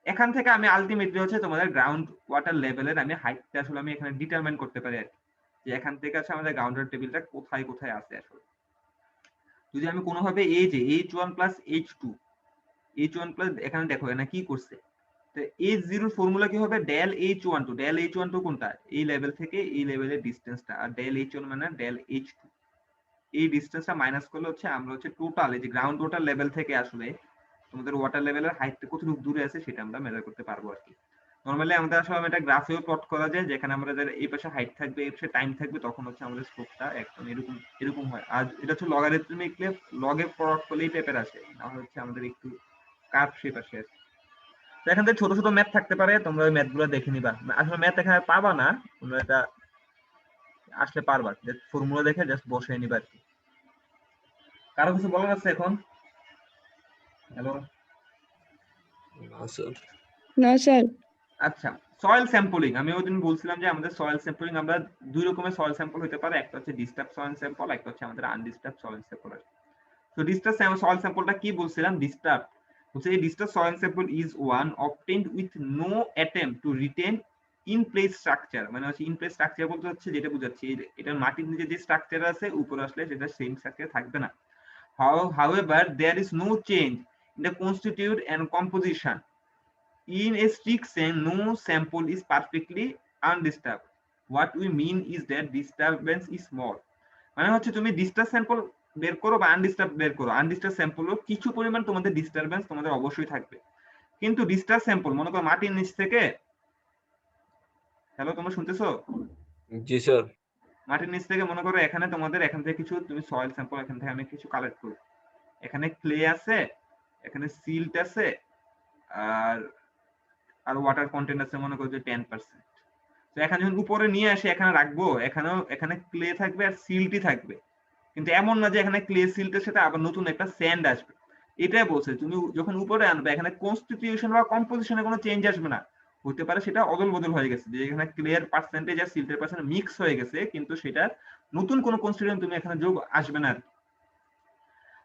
এখান থেকে আমি আলটিমেটলি হচ্ছে তোমাদের গ্রাউন্ড ওয়াটার লেভেলের আমি হাইটটা আসলে আমি এখানে ডিটারমাইন করতে পারি আর কি, যে এখান থেকে আছে আমাদের গ্রাউন্ড ওয়াটার টেবিলটা কোথায় কোথায় আছে আসলে। যদি আমি কোনোভাবে এই যে H1 প্লাস H1 প্লাস, এখানে দেখো এখানে কি করছে, তো H0 ফর্মুলা কি হবে, ডেল H12 কোনটা, এই লেভেল থেকে এই লেভেলের ডিসটেন্সটা, আর ডেল H1 মানে ডেল H2, এই ডিসটেন্সটা মাইনাস করলে হচ্ছে আমরা হচ্ছে টোটাল এই যে গ্রাউন্ড ওয়াটার লেভেল থেকে আসলে তোমাদের ওয়াটার লেভেলের হাইটটা কতটুকু দূরে আছে সেটা আমরা মেজার করতে পারবো আর কি। নরমালি আমাদের আসলে এটা গ্রাফেও প্লট করা যায়, যেখানে আমাদের এই পাশে হাইট থাকবে, এই পাশে টাইম থাকবে, তখন হচ্ছে আমাদের স্লোপটা একদম এরকম হয়। আর এটা হচ্ছে লগারিদমিকলি লগে প্লট করলে এই টাইপের আসে, না হচ্ছে আমাদের একটু কার্ভ শেপ আসে। তো এখান থেকে ছোট ছোট ম্যাথ থাকতে পারে, তোমরা ওই ম্যাথগুলো দেখে নিবা। আসলে ম্যাথ এখানে পাবা না, তোমরা এটা আসলে পারবা, জাস্ট ফর্মুলা দেখে জাস্ট বসিয়ে নিবা আর কি। কারো কিছু বলার আছে এখন? হ্যালো না স্যার। না স্যার। আচ্ছা, সয়েল স্যাম্পলিং, আমি ওই দিন বলছিলাম যে আমাদের সয়েল স্যাম্পলিং আমরা দুই রকমের সয়েল স্যাম্পল হতে পারে, একটা হচ্ছে ডিস্টার্ব সয়েল স্যাম্পল, একটা হচ্ছে আমাদের আনডিস্টার্ব সয়েল স্যাম্পল। তো ডিস্টার্ব সয়েল স্যাম্পলটা কি বলছিলাম, ডিস্টার্ব হচ্ছে এই disturb soil sample is one obtained with no attempt to retain in place structure, মানে হচ্ছে ইন প্লেস স্ট্রাকচার বলতে হচ্ছে যেটা বোঝাচ্ছি এটার মাটির নিচে যে স্ট্রাকচার আছে উপরে আসলে সেটা সেম স্ট্রাকচার থাকবে না। However, there is no change in the constitute and composition. In a strict sense, no sample is perfectly undisturbed. What we mean is that disturbance is small. মানে হচ্ছে তুমি ডিস্টার্ব স্যাম্পল বের করো বা undisturbed বের করো, আনডিস্টার্ব স্যাম্পলও কিছু পরিমাণ তোমাদের ডিস্টারবেন্স তোমাদের অবশ্যই থাকবে। কিন্তু ডিস্টার্ব স্যাম্পল মনে করো মাটির নিচ থেকে, হ্যালো তোমরা শুনতেছো? জি স্যার। মাটির নিচ থেকে মনে করো এখানে তোমাদের এখান থেকে কিছু তুমি সয়েল স্যাম্পল এখান থেকে আমি কিছু কালেক্ট করি, এখানে ক্লে আছে, এখানে সিল্ট আছে, আর ওয়াটার কন্টেন্ট আছে মনে করো যে 10%। তো এখানে যখন উপরে নিয়ে আসি এখানে রাখবো, এখানে ক্লে থাকবে আর সিল্টই থাকবে, কিন্তু এমন না যে এখানে ক্লে সিল্টের সাথে আবার নতুন একটা স্যান্ড আসবে। এটাই বলছে তুমি যখন উপরে আনবে এখানে কনস্টিটিউশন বা কম্পোজিশনে কোনো চেঞ্জ আসবে না, হতে পারে সেটা অদল বদল হয়ে গেছে, যে এখানে ক্লের পার্সেন্টেজ আর সিল্টের পার্সেন্ট মিক্স হয়ে গেছে, কিন্তু সেটা নতুন কোনো কনস্টিটিউয়েন্ট তুমি এখানে যোগ আসবে না।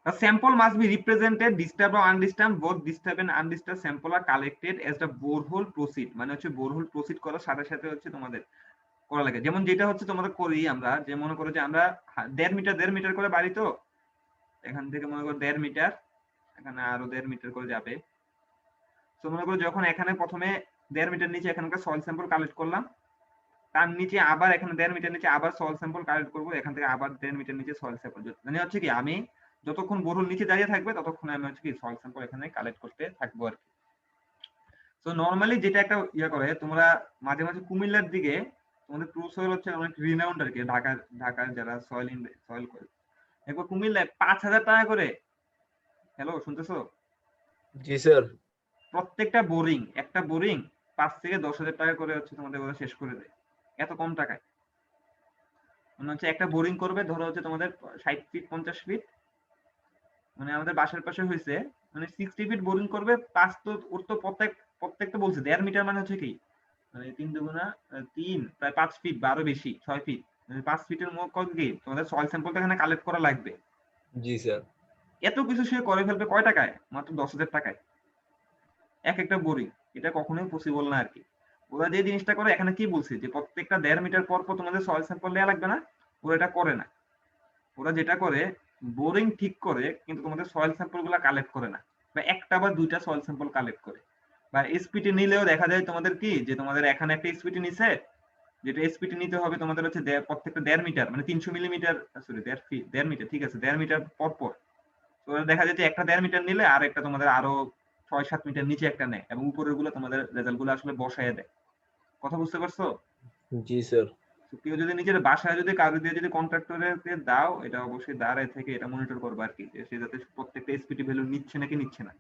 The sample must be represented disturbed or undisturbed. Both disturbed and undisturbed sample are collected as the borehole proceed. মানে হচ্ছে borehole proceed করার সাথে সাথে হচ্ছে তোমাদের করা লাগে, যেমন যেটা হচ্ছে তোমাদের করি আমরা, যে মনে করো যে আমরা 1.5 মিটার করে বাড়ি, তো এখান থেকে মনে করো 1.5 মিটার, এখানে আরো 1.5 মিটার করে যাবে। তো মনে করো যখন এখানে প্রথমে 1.5 মিটার নিচে এখানকার সয়েল স্যাম্পল কালেক্ট করলাম, তার নিচে আবার এখানে 1.5 মিটার নিচে আবার সয়েল স্যাম্পল কালেক্ট করবো, এখান থেকে আবার 1.5 মিটার নিচে সয়েল স্যাম্পল, মানে হচ্ছে কি আমি যতক্ষণ বোরহোল নিচে দাঁড়িয়ে থাকবে ততক্ষণ আমি হচ্ছে কি সয়েল স্যাম্পল এখানে কালেক্ট করতে থাকবো আর কি। তো নরমালি যেটা একটা করে তোমরা মাঝে মাঝে কুমিল্লার দিকে তোমাদের প্রো সয়েল হচ্ছে অনেক রিনাউন্ড আর কি, ঢাকার যারা সয়েল করে একবার কুমিল্লায় 5,000 টাকা করে, হ্যালো শুনতেছো? জি স্যার। প্রত্যেকটা বোরিং, একটা বোরিং 5 থেকে 10,000 টাকা করে হচ্ছে তোমাদের ওরা শেষ করে দেয়, এত কম টাকায়। মানে হচ্ছে একটা বোরিং করবে ধরো হচ্ছে তোমাদের 60 ফিট 50 ফিট, মানে আমাদের বাসার পাশে হয়েছে মানে 60 ফিট বোরিং করবে, পাঁচ তো ওর তো প্রত্যেকটা বলছে 1.5 মিটার, মানে হচ্ছে কি মানে 3 দুগুণা 3 প্রায় 5 ফিট বা আরো বেশি 6 ফিট, মানে 5 ফিটের মধ্যে কি তোমাদের সয়েল স্যাম্পলটা এখানে কালেক্ট করা লাগবে। জি স্যার। এত কিছু সে করে ফেলবে কয় টাকায়? মাত্র 10,000 টাকায় এক একটা বোরিং। এটা কখনোই পসিবল না আর কি। ওরা যে জিনিসটা করে এখানে কি বলছে যে প্রত্যেকটা 1.5 মিটার পর পর তোমাদের সয়েল স্যাম্পল নেওয়া লাগবে না, ওরা এটা করে না। ওরা যেটা করে বোরিং ঠিক করে কিন্তু তোমাদের সয়েল স্যাম্পল গুলা কালেক্ট করে না, বা একটা বা দুইটা সয়েল স্যাম্পল কালেক্ট করে। বা এসপিটি নিলেও দেখা যায় তোমাদের কি যে তোমাদের এখানে একটা এসপিটি নিছে, যেটা এসপিটি নিতে হবে তোমাদের হচ্ছে প্রত্যেকটা 1.5 মিটার মানে 300 মিলিমিটার, সরি 1.5 মিটার, ঠিক আছে 1.5 মিটার পর পর। তো দেখা যায় যে একটা 1.5 মিটার নিলে আর একটা তোমাদের আরো 6-7 মিটার নিচে একটা নেয়, এবং উপরের গুলো তোমাদের রেজাল্ট গুলো আসলে বসায় দেয়। কথা বুঝতে পারছো? জি স্যার। কেউ যদি নিজের বাসায় যদি কারো দিয়ে যদি কন্ট্রাক্টরকে দাও, এটা অবশ্যই দাঁড়ায় থেকে এটা মনিটর করবে আর কি, যে সে যাতে প্রত্যেকটা এসপিটি ভ্যালু নিচ্ছে নাকি নিচ্ছে না।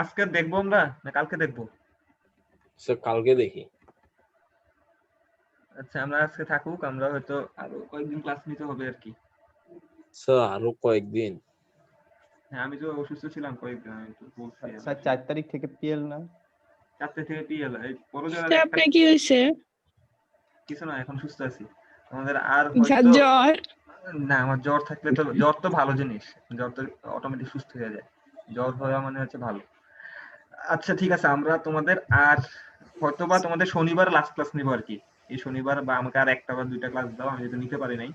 আজকে দেখবো আমরা না কালকে দেখবো? স্যার কালকে দেখি। আচ্ছা আমরা আজকে থাকুক, আমরা হয়তো আরো কয়েকদিন ক্লাস নিতে হবে আর কি। স্যার আরো কয়েকদিন? হ্যাঁ আমি তো অসুস্থ ছিলাম কয়েকদিন, আমি তো বলছি স্যার 4 তারিখ থেকে পিএল না? 4 থেকে পিএল এই বড় যারা আপনার কি হয়েছে? কিছু না, এখন সুস্থ আছি। আমাদের আর হয়তো জ্বর? না, আমার জ্বর থাকলে তো জ্বর তো ভালো জিনিস, জ্বর তো অটোমেটিক সুস্থ হয়ে যায়, জ্বর হওয়া মানে হচ্ছে ভালো। আচ্ছা ঠিক আছে, আমরা তোমাদের আর হয়তোবা তোমাদের শনিবার লাস্ট ক্লাস নিব আর কি, এই শনিবার, বা আমাকে আর একটা বা দুইটা ক্লাস দাও, আমি যদি নিতে পারি নাই,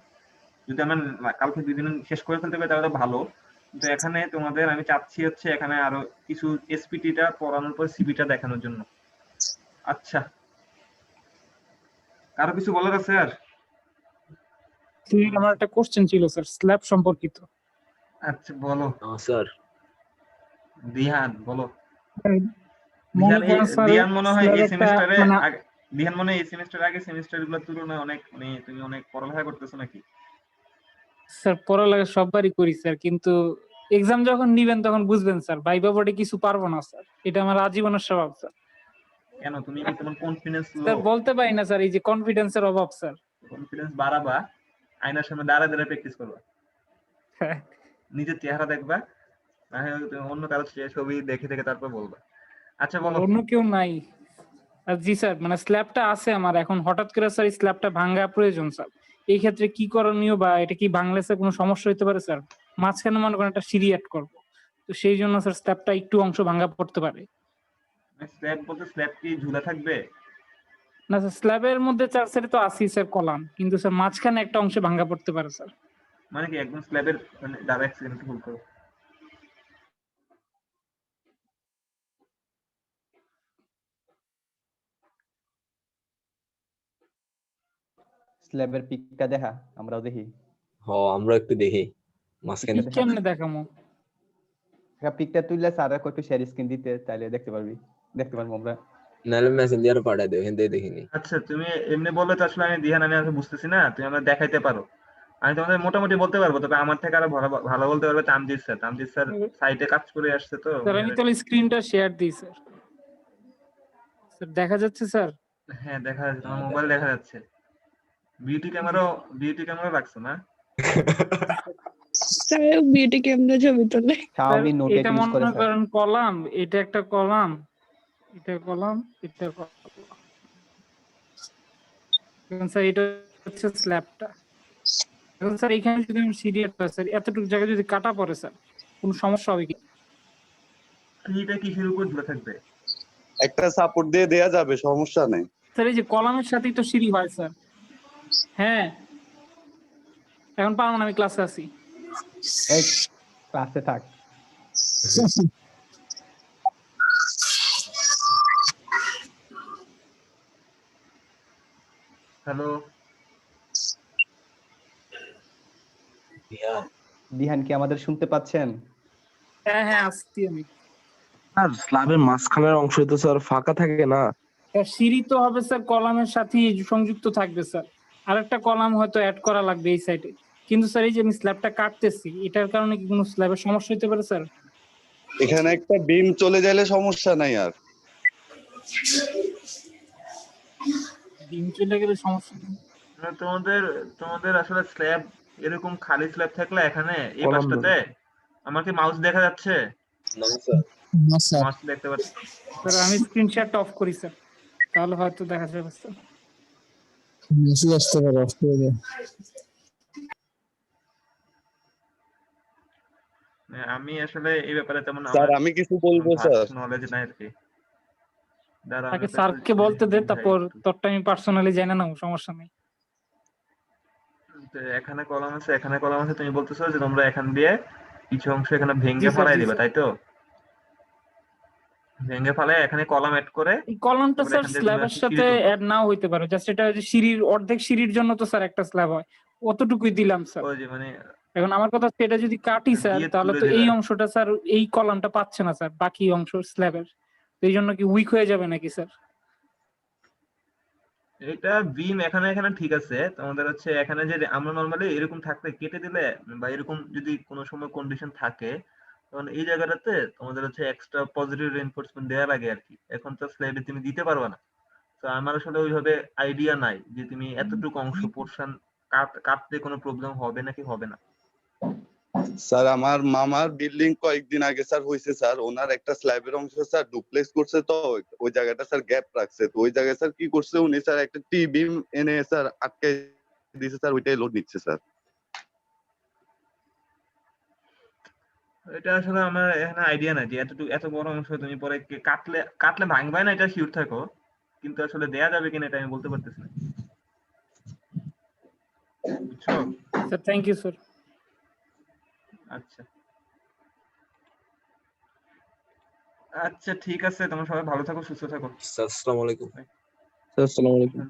যদি আমরা কালকে 2 দিন শেষ করে ফেলতে পারি তাহলে ভালো। কিন্তু এখানে তোমাদের আমি চাচ্ছি হচ্ছে এখানে আরো কিছু এসপিটিটা পড়ানোর পর সিবিটা দেখানোর জন্য। আচ্ছা কারো কিছু বলার আছে আর? আমার একটা কোশ্চেন ছিল স্যার স্ল্যাব সম্পর্কিত। আচ্ছা বলো স্যার দিহান, বলো। মনে করেন স্যার দিহান মনে হয় এই সেমিস্টারে মানে আগে, দিহান মনে হয় এই সেমিস্টার আগে সেমিস্টারগুলোর তুলনায় অনেক মানে তুমি অনেক পড়ালেখা করতেছো নাকি? স্যার পড়ালেখা সববারই করি স্যার, কিন্তু এক্সাম যখন নিবেন তখন বুঝবেন স্যার ভাইবা বোর্ডে কিছু পারবো না স্যার, এটা আমার আজীবনের স্বভাব স্যার। কেন তুমি কি তোমার কনফিডেন্স লো? স্যার বলতে পারি না স্যার, এই যে কনফিডেন্সের অভাব স্যার। কনফিডেন্স বাড়াবা, আয়নার সামনে দাঁড়ায় দাঁড়ায় প্র্যাকটিস করবা, নিজের চেহারা দেখবা, অন্য কারো ছবি দেখে দেখে তারপর বলবা। আচ্ছা বলো। অন্য কেউ নাই। আর জি স্যার, মানে স্ল্যাবটা আছে আমার, এখন হঠাৎ করে স্যার স্ল্যাবটা ভাঙা প্রয়োজন স্যার। এই ক্ষেত্রে কি করণীয়, বা এটা কি ভাঙলে স্যার কোনো সমস্যা হতে পারে স্যার? মাঝখানে মনে করেন একটা সিঁড়ি অ্যাড করবো, তো সেই জন্য স্যার স্ল্যাবটা একটু অংশ ভাঙা পড়তে পারে। স্ল্যাব বলতে স্ল্যাব কি ঝুলা থাকবে? না স্যার, স্ল্যাবের মধ্যে 4 সাইডে তো আছেই স্যার কলাম, কিন্তু স্যার মাঝখানে একটা অংশে ভাঙা পড়তে পারে স্যার। মানে কি একদম স্ল্যাবের মানে দাঁড়া এক সেকেন্ড হোল্ড করো। স্ল্যাবের পিকটা দেখা, আমরাও দেখি। আমরা একটু দেখি মাঝখানে। ঠিক কেমনে দেখামো? পিকটা তুললে স্যার একটু শেয়ার স্ক্রিন দিতে, তাহলে দেখতে পারবো আমরা। নাহলে মেসেঞ্জারে পাঠাই দেবো, এখান থেকে দেখিনি। আচ্ছা তুমি এমনি বললে তো আসলে আমি দিহান আমি আসলে বুঝতেছি না, তুমি আমরা দেখাইতে পারো। আমি তোমাদের মোটামুটি বলতে পারবো, তবে আমার থেকে আরো ভালো ভালো বলতে পারবে তামজিৎ স্যার। তামজিৎ স্যার সাইটে কাজ করে আসছে তো। স্যার আমি তাহলে স্ক্রিনটা শেয়ার দিই স্যার। স্যার দেখা যাচ্ছে স্যার? হ্যাঁ দেখা যাচ্ছে, তোমার মোবাইল দেখা যাচ্ছে। বিউটি ক্যামেরা রাখছো না? স্যার বিউটি ক্যামেরা ছবি তোলে। শাওমি নোট 8 এটা ইউজ করে মনে স্যার। করেন কলাম, এটা একটা কলাম, এটা কলাম, এটা কলাম। এখন স্যার এটা হচ্ছে স্ল্যাবটা। এখন স্যার এখানে যদি আমি সিঁড়ি একটা স্যার এতটুকু জায়গা যদি কাটা পড়ে স্যার, কোনো সমস্যা হবে কি? সিঁড়িটা কিসের উপর ঝুলে থাকবে? একটা সাপোর্ট দিয়ে দেয়া যাবে, সমস্যা নেই। স্যার এই যে কলামের সাথেই তো সিঁড়ি হয় স্যার। হ্যাঁ, এখন পারবো না, আমি ক্লাসে আছি। এই ক্লাসে থাক। হ্যালো দিহান কি আমাদের শুনতে পাচ্ছেন? হ্যাঁ হ্যাঁ আসছি আমি। স্যার স্ল্যাবের মাঝখানের অংশ তো স্যার ফাঁকা থাকে না। স্যার সিঁড়ি তো হবে স্যার, কলামের সাথে সংযুক্ত থাকবে স্যার। আরেকটা কলাম হয়তো অ্যাড করা লাগবে এই সাইডে। কিন্তু স্যার এই যে আমি স্ল্যাবটা কাটতেছি, এটার কারণে কি কোনো স্ল্যাবের সমস্যা হতে পারে স্যার? এখানে একটা বিম চলে গেলে সমস্যা নাই আর। ডিম চলে গেলে সমস্যা নেই। তোমাদের তোমাদের আসলে স্ল্যাব এরকম খালি স্ল্যাব থাকলে এখানে এই কলাম পাশটাতে আমার কি মাউস দেখা যাচ্ছে? না স্যার। মাউস দেখতে পাচ্ছি। স্যার আমি স্ক্রিনশটটা অফ করি স্যার, তাহলে হয়তো দেখা যাবে স্যার। মেসেজ আসতে পারে, অফ করে দাও। আমি আসলে এই ব্যাপারে তেমন স্যার আমি কিছু বলবো স্যার। নলেজ নাই আর কি। দাঁড়াও, আমি তাকে একটু স্যারকে বলতে দে, বুঝাই তারপর একটু। তোরটা আমি পার্সোনালি জানি না, সমস্যা নেই। তো এখানে কলাম আছে, এখানে কলাম আছে, তুমি বলতেছো যে তোমরা এখান দিয়ে কিছু অংশ এখানে জি ভেঙে স্যার, ফেলাই জি দিবা, স্যার। তাই তো? ভেঙে ফেলে এখানে কলাম এড করে এই কলামটা তারপরে স্যার এখান দিয়ে তুমি স্ল্যাবের হচ্ছে সাথে সিঁড়ি তুলবা। অ্যাড নাও হইতে পারে, জাস্ট এটা যে সিঁড়ির অর্ধেক সিঁড়ির জন্য তো স্যার একটা স্ল্যাব হয়, অতটুকুই দিলাম স্যার। ওই যে মানে এখন আমার কথা হচ্ছে, এটা যদি কাটি স্যার, দিয়ে তাহলে তুলে তো দিলা। এই অংশটা স্যার এই কলামটা পাচ্ছে না স্যার, বাকি অংশ স্ল্যাবের। এই জন্য কি উইক হয়ে যাবে নাকি স্যার? এটা বিম এখানে এখানে ঠিক আছে, তোমাদের হচ্ছে এখানে যে আমরা নরমালি এরকম থাকলে কেটে দিলে বা এরকম যদি কোনো সময় কন্ডিশন থাকে, তখন এই জায়গাটাতে তোমাদের হচ্ছে এক্সট্রা পজিটিভ রিইনফোর্সমেন্ট দেওয়া লাগে আর কি। এখন তো স্লাইডে তুমি দিতে পারবে না। তো আমার আসলে ওইভাবে আইডিয়া নাই যে তুমি এতটুকু অংশ পোর্শন কাটতে কোনো প্রবলেম হবে নাকি হবে না। স্যার আমার মামার বিল্ডিং কয়েকদিন আগে স্যার হয়েছে স্যার, ওনার একটা স্ল্যাবের অংশ স্যার ডুপ্লেক্স করছে, তো ওই জায়গাটা স্যার গ্যাপ রাখছে। তো ওই জায়গায় স্যার কি করছে উনি স্যার একটা টি বিম এনে স্যার আটকে দিয়েছে স্যার, ওইটাই লোড নিচ্ছে স্যার। এটা আসলে আমার এখানে আইডিয়া নাই যে এতটুকু এত বড় অংশ তুমি পরে কাটলে কাটলে ভাঙবে না, এটা শিওর থাকো। কিন্তু আসলে দেয়া যাবে কিনা এটা আমি বলতে পারতেছি না, বুঝছো? Sir thank you sir. আচ্ছা আচ্ছা ঠিক আছে, তোমরা সবাই ভালো থাকো, সুস্থ থাকো। স্যার আসসালামু আলাইকুম। স্যার আসসালামু আলাইকুম।